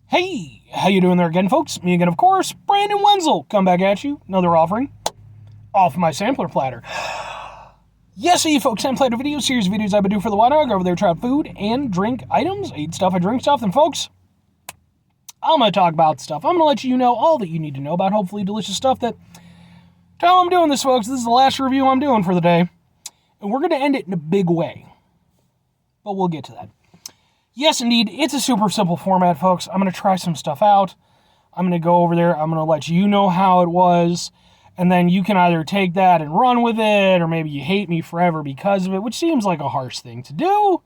Hey, how you doing there again, folks? Me again, of course, Brandon Wenzel. Come back at you. Another offering off my sampler platter. Yes, you folks, I'm Platter videos, series of videos I've been doing for the while now. I go over there, try food and drink items. I eat stuff, I drink stuff, and folks, I'm going to talk about stuff. I'm going to let you know all that you need to know about hopefully delicious stuff that... How I'm doing this, folks. This is the last review I'm doing for the day. And we're going to end it in a big way. But we'll get to that. Yes, indeed, it's a super simple format, folks. I'm going to try some stuff out. I'm going to go over there. I'm going to let you know how it was. And then you can either take that and run with it, or maybe you hate me forever because of it, which seems like a harsh thing to do.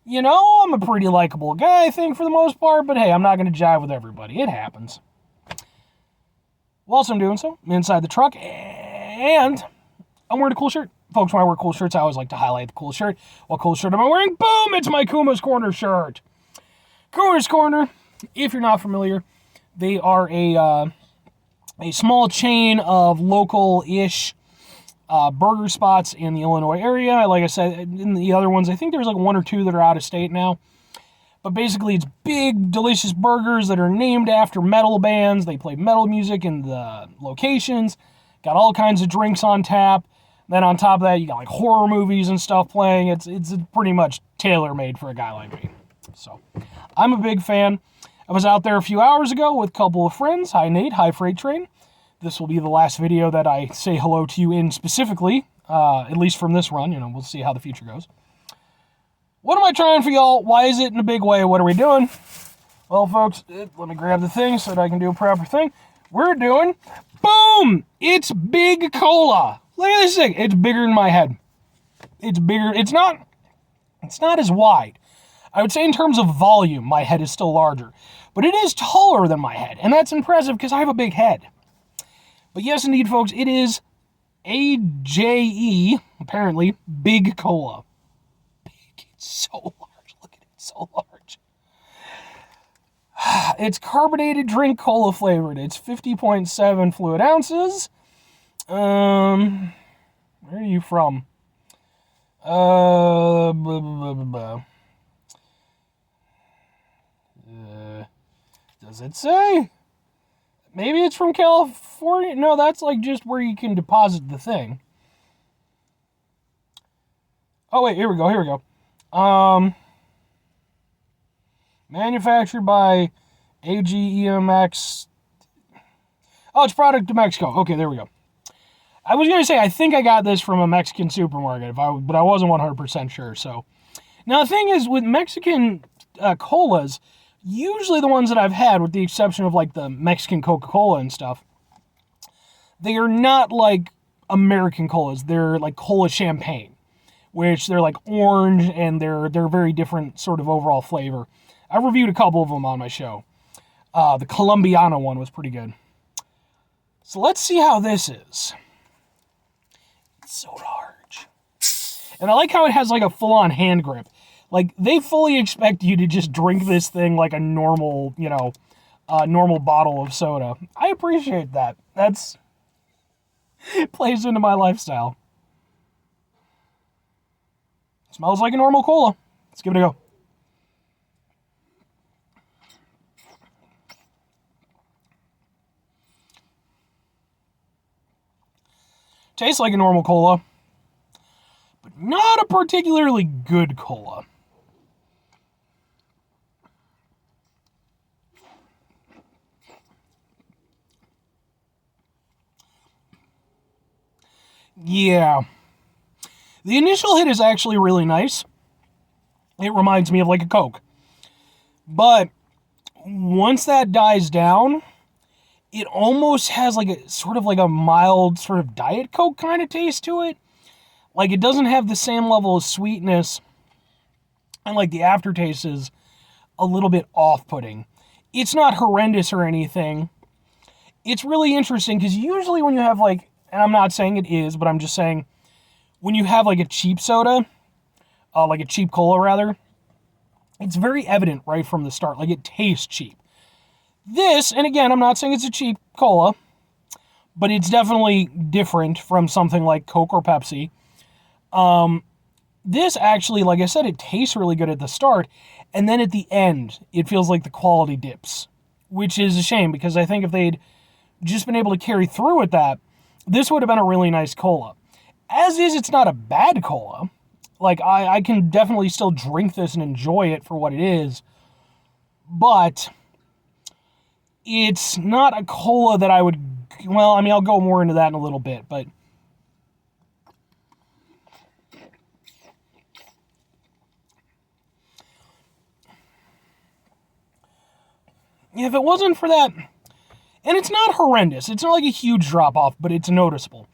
You know, I'm a pretty likable guy, I think, for the most part. But hey, I'm not going to jive with everybody. It happens. Whilst I'm doing so, I'm inside the truck, and I'm wearing a cool shirt. Folks, when I wear cool shirts, I always like to highlight the cool shirt. What cool shirt am I wearing? Boom! It's my Kuma's Corner shirt. Kuma's Corner, if you're not familiar, they are a small chain of local-ish burger spots in the Illinois area. Like I said, in the other ones, I think there's like one or two that are out of state now. But basically, it's big, delicious burgers that are named after metal bands. They play metal music in the locations. Got all kinds of drinks on tap. Then on top of that, you got like horror movies and stuff playing. It's pretty much tailor-made for a guy like me. So, I'm a big fan. I was out there a few hours ago with a couple of friends. Hi, Nate. Hi, Freight Train. This will be the last video that I say hello to you in specifically, at least from this run. You know, we'll see how the future goes. What am I trying for y'all? Why is it in a big way? What are we doing? Well, folks, let me grab the thing so that I can do a proper thing. We're doing, boom! It's Big Cola. Look at this thing. It's bigger than my head. It's bigger. It's not as wide. I would say in terms of volume, my head is still larger. But it is taller than my head. And that's impressive because I have a big head. But yes, indeed, folks, it is AJE, apparently, Big Cola. Big. It's so large. Look at it. It's so large. It's carbonated drink cola flavored. It's 50.7 fluid ounces. Where are you from? Blah, blah, blah, blah. Does it say? Maybe it's from California. No, that's like just where you can deposit the thing. Oh, wait, here we go. Manufactured by AJE. Oh, it's product to Mexico. Okay, there we go. I was going to say, I think I got this from a Mexican supermarket, but I wasn't 100% sure. So, now the thing is, with Mexican colas, usually the ones that I've had, with the exception of like the Mexican Coca-Cola and stuff, they are not like American colas. They're like cola champagne, which they're like orange and they're very different sort of overall flavor. I've reviewed a couple of them on my show. The Colombiana one was pretty good. So let's see how this is. It's so large. And I like how it has like a full-on hand grip. Like, they fully expect you to just drink this thing like a normal, normal bottle of soda. I appreciate that. It plays into my lifestyle. Smells like a normal cola. Let's give it a go. Tastes like a normal cola, but not a particularly good cola. Yeah. The initial hit is actually really nice. It reminds me of like a Coke. But once that dies down, it almost has like a sort of like a mild sort of Diet Coke kind of taste to it. Like, it doesn't have the same level of sweetness, and like the aftertaste is a little bit off-putting. It's not horrendous or anything. It's really interesting because usually when you have like, and I'm not saying it is, but I'm just saying when you have like a cheap soda, like a cheap cola rather, it's very evident right from the start. Like, it tastes cheap. This, and again, I'm not saying it's a cheap cola, but it's definitely different from something like Coke or Pepsi. This actually, like I said, it tastes really good at the start, and then at the end, it feels like the quality dips which is a shame because I think if they'd just been able to carry through with that, this would have been a really nice cola. As is, it's not a bad cola. Like, I can definitely still drink this and enjoy it for what it is, but it's not a cola that I would, well, I mean, I'll go more into that in a little bit, but if it wasn't for that, and it's not horrendous, it's not like a huge drop-off, but it's noticeable.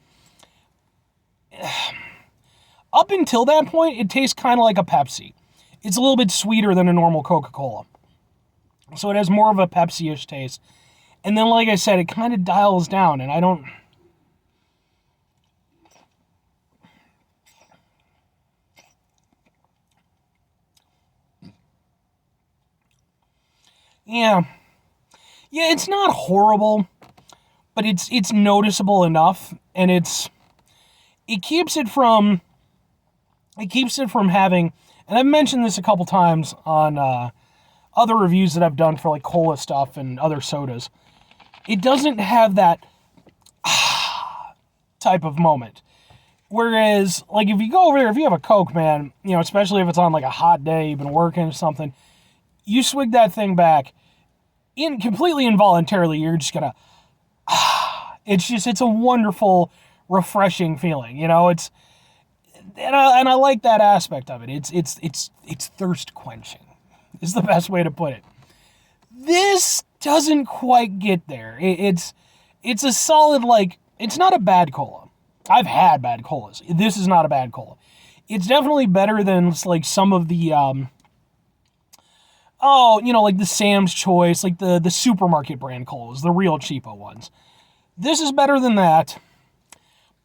Up until that point, it tastes kind of like a Pepsi. It's a little bit sweeter than a normal Coca-Cola. So it has more of a Pepsi-ish taste. And then, like I said, it kind of dials down, and I don't... Yeah, it's not horrible, but it's noticeable enough, and it keeps it from having, and I've mentioned this a couple times on other reviews that I've done for like cola stuff and other sodas. It doesn't have that type of moment. Whereas, like, if you go over there, if you have a Coke, man, you know, especially if it's on like a hot day, you've been working or something, you swig that thing back, completely involuntarily, you're just gonna, it's a wonderful, refreshing feeling, you know, and I like that aspect of it. It's thirst quenching, is the best way to put it. This doesn't quite get there. It's a solid, like, it's not a bad cola. I've had bad colas. This is not a bad cola. It's definitely better than, like, some of the, like the Sam's Choice, like the supermarket brand colas, the real cheapo ones. This is better than that,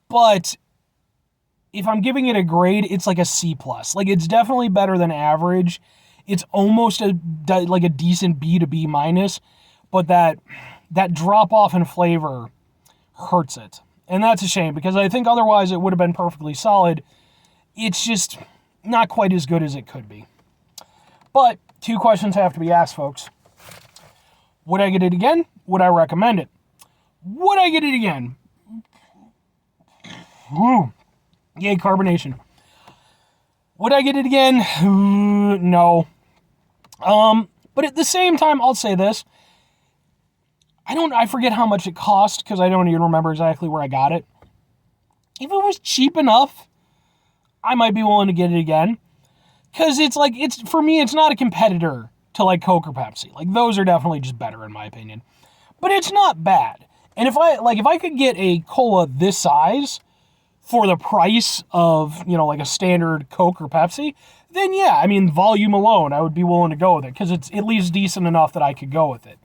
but if I'm giving it a grade, it's like a C+. Like, it's definitely better than average. It's almost like a decent B to B minus, but that drop off in flavor hurts it. And that's a shame, because I think otherwise it would have been perfectly solid. It's just not quite as good as it could be. But 2 questions have to be asked, folks. Would I get it again? Would I recommend it? Would I get it again? Woo. Yay, carbonation. Would I get it again? No. But at the same time, I'll say this. I forget how much it cost, because I don't even remember exactly where I got it. If it was cheap enough, I might be willing to get it again. Because for me, it's not a competitor to like Coke or Pepsi. Like, those are definitely just better in my opinion. But it's not bad. And if I could get a cola this size for the price of, like a standard Coke or Pepsi, then yeah, I mean, volume alone, I would be willing to go with it, because it's at least decent enough that I could go with it.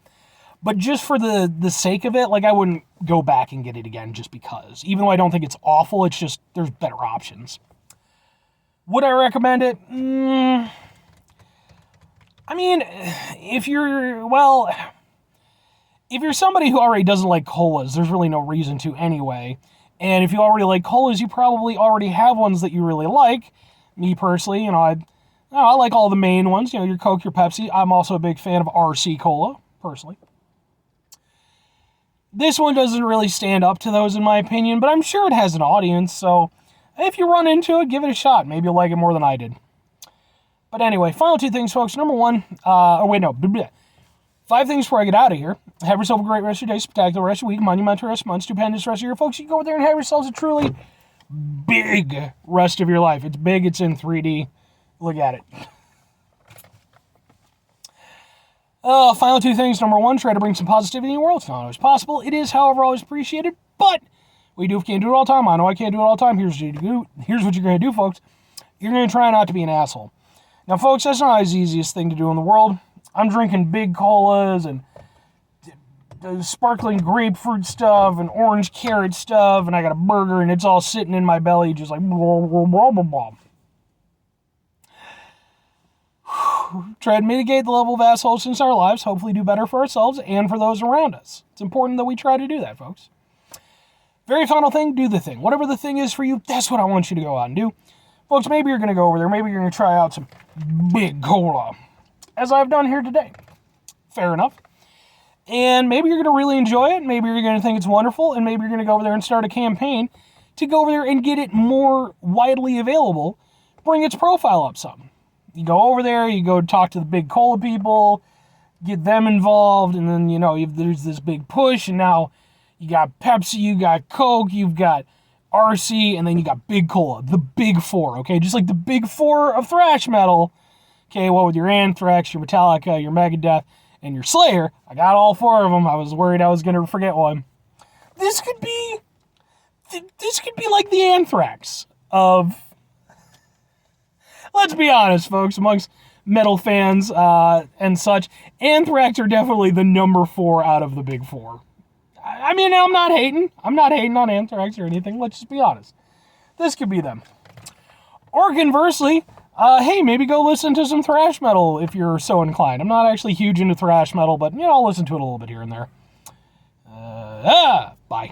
But just for the sake of it, like, I wouldn't go back and get it again just because. Even though I don't think it's awful, it's just, there's better options. Would I recommend it? I mean, if you're somebody who already doesn't like colas, there's really no reason to anyway. And if you already like colas, you probably already have ones that you really like. Me personally, I like all the main ones, your Coke, your Pepsi. I'm also a big fan of RC Cola, personally. This one doesn't really stand up to those in my opinion, but I'm sure it has an audience, so if you run into it, give it a shot. Maybe you'll like it more than I did. But anyway, final 2 things, folks. Number 1, 5 things before I get out of here. Have yourself a great rest of your day, spectacular rest of your week, monumental rest of month, stupendous rest of your year. Folks, you go over there and have yourselves a truly big rest of your life. It's big, it's in 3D. Look at it. Final 2 things. Number 1, try to bring some positivity in the world. It's not always possible. It is, however, always appreciated, but we can't do it all the time. I know I can't do it all the time. Here's what you're going to do, folks. You're going to try not to be an asshole. Now, folks, that's not always the easiest thing to do in the world. I'm drinking big colas and sparkling grapefruit stuff and orange carrot stuff, and I got a burger, and it's all sitting in my belly just like blah, blah, blah, blah, blah. Try to mitigate the level of assholes in our lives, hopefully do better for ourselves and for those around us. It's important that we try to do that, folks. Very final thing, do the thing. Whatever the thing is for you, that's what I want you to go out and do. Folks, maybe you're going to go over there. Maybe you're going to try out some big cola, as I've done here today. Fair enough. And maybe you're going to really enjoy it. Maybe you're going to think it's wonderful. And maybe you're going to go over there and start a campaign to go over there and get it more widely available. Bring its profile up some. You go over there, you go talk to the big cola people, get them involved, and then, there's this big push, and now you got Pepsi, you got Coke, you've got RC, and then you got Big Cola, the big four, okay? Just like the big four of thrash metal, okay? Well, with your Anthrax, your Metallica, your Megadeth, and your Slayer, I got all four of them. I was worried I was going to forget one. This could be like the Anthrax of... Let's be honest, folks, amongst metal fans and such, Anthrax are definitely the number 4 out of the big 4. I mean, I'm not hating. I'm not hating on Anthrax or anything. Let's just be honest. This could be them. Or conversely, hey, maybe go listen to some thrash metal if you're so inclined. I'm not actually huge into thrash metal, but, I'll listen to it a little bit here and there. Bye.